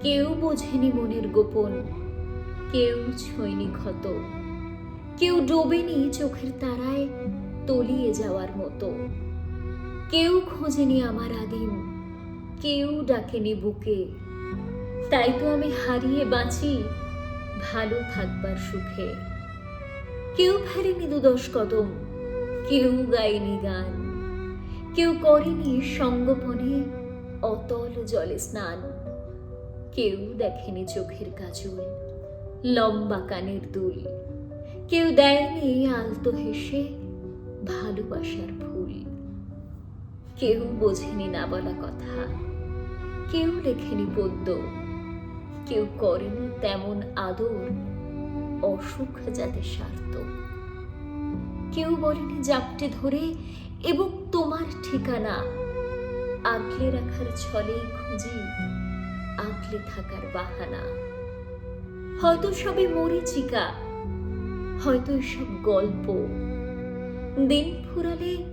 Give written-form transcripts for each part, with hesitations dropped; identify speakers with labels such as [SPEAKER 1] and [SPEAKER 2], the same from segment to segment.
[SPEAKER 1] কেউ বোঝেনি মনের গোপন, কেউ ছোঁয়নি ক্ষত, কেউ ডোবেনি চোখের তারায় তলিয়ে যাওয়ার মতো। কেউ খোঁজেনি আমার আদিম, কেউ ডাকেনি বুকে। তাই তো আমি হারিয়ে বাঁচি ভালো থাকবার সুখে। কেউ ফেলেনি দুদশ কদম, কেউ গায়নি গান, কেউ করেনি সঙ্গোপনে অতল জলে স্নান। কেউ দেখেনি চোখের কাজল, লম্বা কানের দুল, কেউ দেয়নি আলতো হেসে ভালোবাসার ফুল। কেউ বোঝেনি না বলা কথা, কেউ লেখেনি পদ্য, কেউ করেনি তেমন আদর অসুখ যাতে সার্থ। কেউ বলেনি জাপটে ধরে এবং তোমার ঠিকানা আগলে রাখার ছলেই খুঁজি আগলে থাকার বাহানা। হয়তো সবে মরীচিকা, হয়তো এসব গল্প, দিন ফুরালে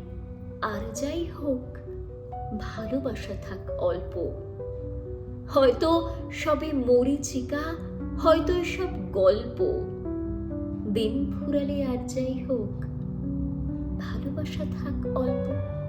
[SPEAKER 1] আর যাই হোক ভালোবাসা থাক অল্প। হয়তো সবে মরীচিকা, হয়তো এসব গল্প, দিন ফুরালে আর যাই হোক ভালোবাসা থাক অল্প।